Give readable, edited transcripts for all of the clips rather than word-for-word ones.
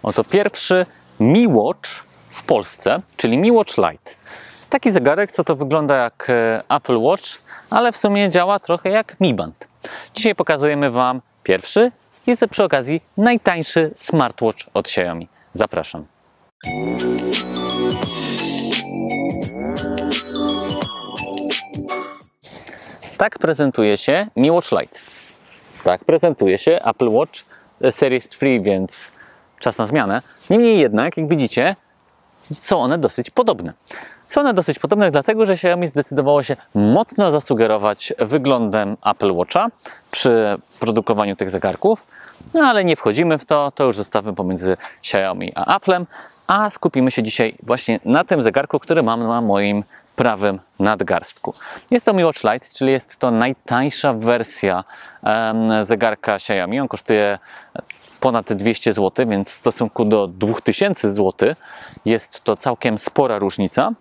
Oto pierwszy Mi Watch w Polsce, czyli Mi Watch Lite. Taki zegarek, co to wygląda jak Apple Watch, ale w sumie działa trochę jak Mi Band. Dzisiaj pokazujemy Wam pierwszy i przy okazji najtańszy smartwatch od Xiaomi. Zapraszam. Tak prezentuje się Mi Watch Lite. Tak prezentuje się Apple Watch Series 3, więc czas na zmianę. Niemniej jednak, jak widzicie, są one dosyć podobne. Są one dosyć podobne dlatego, że Xiaomi zdecydowało się mocno zasugerować wyglądem Apple Watcha przy produkowaniu tych zegarków. No ale nie wchodzimy w to, to już zostawmy pomiędzy Xiaomi a Applem, a skupimy się dzisiaj właśnie na tym zegarku, który mam na moim prawym nadgarstku. Jest to Mi Watch Lite, czyli jest to najtańsza wersja zegarka Xiaomi. On kosztuje ponad 200 zł, więc w stosunku do 2000 zł jest to całkiem spora różnica.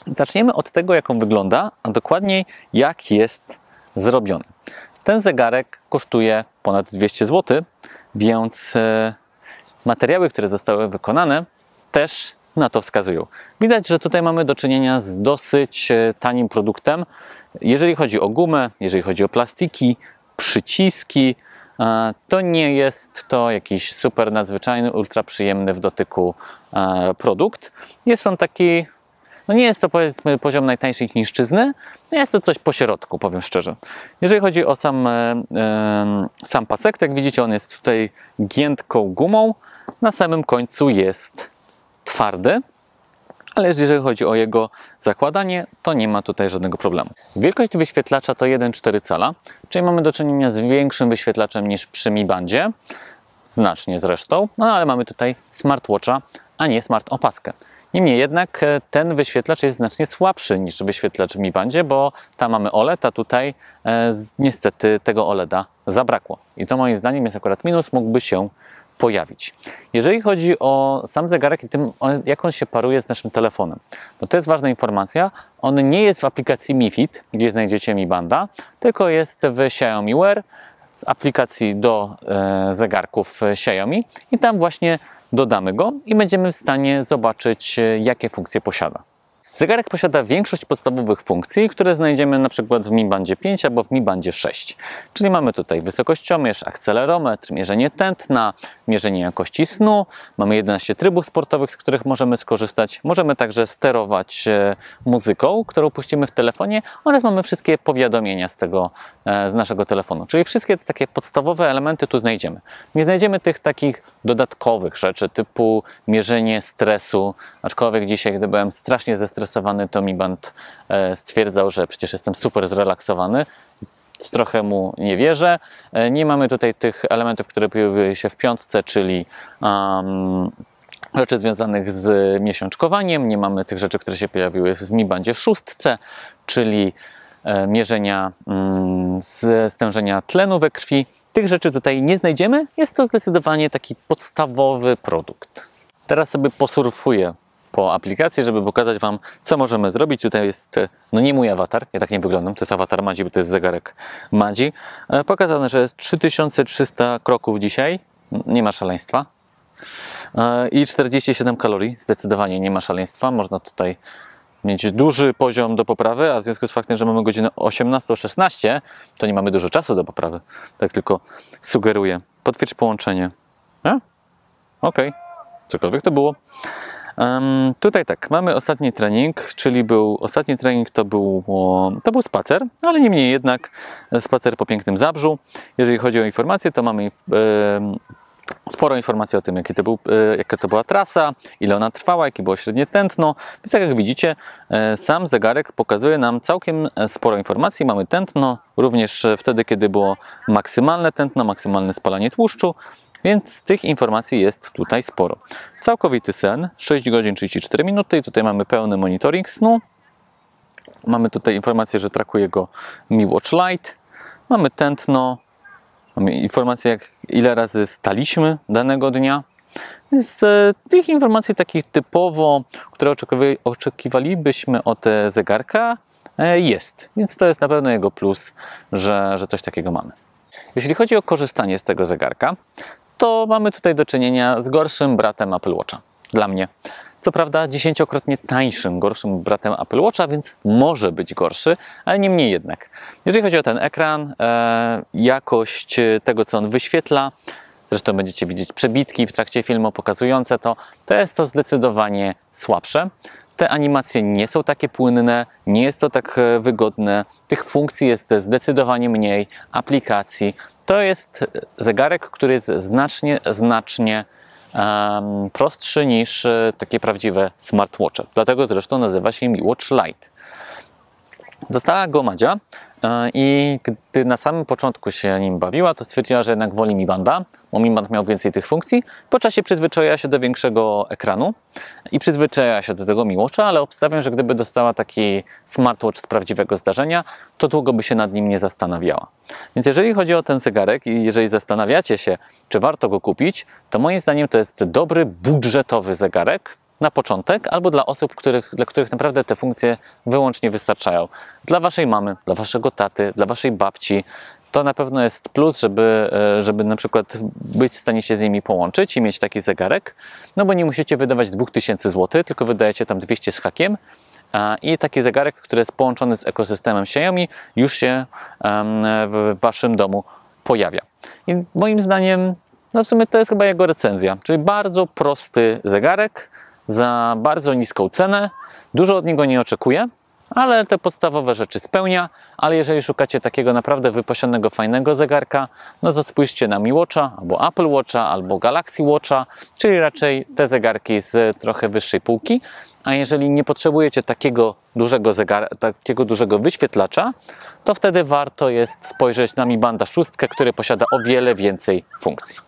Zaczniemy od tego, jak on wygląda, a dokładniej jak jest zrobiony. Ten zegarek kosztuje ponad 200 zł, więc materiały, które zostały wykonane, też na to wskazują. Widać, że tutaj mamy do czynienia z dosyć tanim produktem. Jeżeli chodzi o gumę, jeżeli chodzi o plastiki, przyciski, to nie jest to jakiś super nadzwyczajny, ultra przyjemny w dotyku produkt. Jest on taki, no nie jest to powiedzmy poziom najtańszej chińszczyzny, jest to coś pośrodku, powiem szczerze. Jeżeli chodzi o sam pasek, to jak widzicie, on jest tutaj giętką gumą, na samym końcu jest twardy, ale jeżeli chodzi o jego zakładanie, to nie ma tutaj żadnego problemu. Wielkość wyświetlacza to 1,4 cala, czyli mamy do czynienia z większym wyświetlaczem niż przy Mi Bandzie, znacznie zresztą, no ale mamy tutaj smartwatcha, a nie smart opaskę. Niemniej jednak ten wyświetlacz jest znacznie słabszy niż wyświetlacz w Mi Bandzie, bo tam mamy OLED, a tutaj niestety tego OLEDa zabrakło. I to moim zdaniem jest akurat minus, mógłby się pojawić. Jeżeli chodzi o sam zegarek i tym, jak on się paruje z naszym telefonem, bo to jest ważna informacja, on nie jest w aplikacji Mi Fit, gdzie znajdziecie Mi Banda, tylko jest w Xiaomi Wear, z aplikacji do zegarków Xiaomi i tam właśnie dodamy go i będziemy w stanie zobaczyć, jakie funkcje posiada. Zegarek posiada większość podstawowych funkcji, które znajdziemy na przykład w Mi Bandzie 5 albo w Mi Bandzie 6. Czyli mamy tutaj wysokościomierz, akcelerometr, mierzenie tętna, mierzenie jakości snu. Mamy 11 trybów sportowych, z których możemy skorzystać. Możemy także sterować muzyką, którą puścimy w telefonie, oraz mamy wszystkie powiadomienia z naszego telefonu. Czyli wszystkie te takie podstawowe elementy tu znajdziemy. Nie znajdziemy tych takich dodatkowych rzeczy typu mierzenie stresu, aczkolwiek dzisiaj, gdy byłem strasznie zestresowany, to Mi Band stwierdzał, że przecież jestem super zrelaksowany. Trochę mu nie wierzę. Nie mamy tutaj tych elementów, które pojawiły się w 5, czyli rzeczy związanych z miesiączkowaniem. Nie mamy tych rzeczy, które się pojawiły w Mi Bandzie 6, czyli mierzenia stężenia tlenu we krwi. Tych rzeczy tutaj nie znajdziemy. Jest to zdecydowanie taki podstawowy produkt. Teraz sobie posurfuję po aplikacji, żeby pokazać Wam, co możemy zrobić. Tutaj jest, no nie mój awatar, ja tak nie wyglądam, to jest awatar Madzi, bo to jest zegarek Madzi. Pokazane, że jest 3300 kroków dzisiaj, nie ma szaleństwa. I 47 kalorii, zdecydowanie nie ma szaleństwa. Można tutaj mieć duży poziom do poprawy, a w związku z faktem, że mamy godzinę 18:16, to nie mamy dużo czasu do poprawy. Tak tylko sugeruję. Potwierdź połączenie. Okej. Cokolwiek to było. Tutaj tak, mamy ostatni trening, czyli ostatni trening to był spacer, ale niemniej jednak spacer po pięknym Zabrzu. Jeżeli chodzi o informacje, to mamy sporo informacji o tym, jaka to była trasa, ile ona trwała, jakie było średnie tętno. Więc tak jak widzicie, sam zegarek pokazuje nam całkiem sporo informacji. Mamy tętno, również wtedy, kiedy było maksymalne tętno, maksymalne spalanie tłuszczu. Więc tych informacji jest tutaj sporo. Całkowity sen, 6 godzin 34 minuty i tutaj mamy pełny monitoring snu. Mamy tutaj informację, że trakuje go Mi Watch Lite. Mamy tętno, mamy informację, ile razy staliśmy danego dnia. Z tych informacji takich typowo, które oczekiwalibyśmy od zegarka, jest. Więc to jest na pewno jego plus, że coś takiego mamy. Jeśli chodzi o korzystanie z tego zegarka, to mamy tutaj do czynienia z gorszym bratem Apple Watcha. Dla mnie. Co prawda 10-krotnie tańszym, gorszym bratem Apple Watcha, więc może być gorszy, ale niemniej jednak. Jeżeli chodzi o ten ekran, jakość tego, co on wyświetla, zresztą będziecie widzieć przebitki w trakcie filmu pokazujące to jest to zdecydowanie słabsze. Te animacje nie są takie płynne, nie jest to tak wygodne, tych funkcji jest zdecydowanie mniej, aplikacji. To jest zegarek, który jest znacznie prostszy niż takie prawdziwe smartwatche. Dlatego zresztą nazywa się Mi Watch Lite. Dostała go Madzia i gdy na samym początku się nim bawiła, to stwierdziła, że jednak woli Mi Banda, bo Mi Band miał więcej tych funkcji. Po czasie przyzwyczaiła się do większego ekranu i przyzwyczaiła się do tego Mi Watcha, ale obstawiam, że gdyby dostała taki smartwatch z prawdziwego zdarzenia, to długo by się nad nim nie zastanawiała. Więc jeżeli chodzi o ten zegarek i jeżeli zastanawiacie się, czy warto go kupić, to moim zdaniem to jest dobry, budżetowy zegarek na początek, albo dla osób, dla których naprawdę te funkcje wyłącznie wystarczają. Dla waszej mamy, dla waszego taty, dla waszej babci, to na pewno jest plus, żeby na przykład być w stanie się z nimi połączyć i mieć taki zegarek, no bo nie musicie wydawać 2000 zł, tylko wydajecie tam 200 z hakiem i taki zegarek, który jest połączony z ekosystemem Xiaomi, już się w waszym domu pojawia. I moim zdaniem, no w sumie to jest chyba jego recenzja, czyli bardzo prosty zegarek, za bardzo niską cenę, dużo od niego nie oczekuję, ale te podstawowe rzeczy spełnia, ale jeżeli szukacie takiego naprawdę wypasionego, fajnego zegarka, no to spójrzcie na Mi Watcha, albo Apple Watcha, albo Galaxy Watcha, czyli raczej te zegarki z trochę wyższej półki, a jeżeli nie potrzebujecie takiego dużego wyświetlacza, to wtedy warto jest spojrzeć na Mi Banda 6, który posiada o wiele więcej funkcji.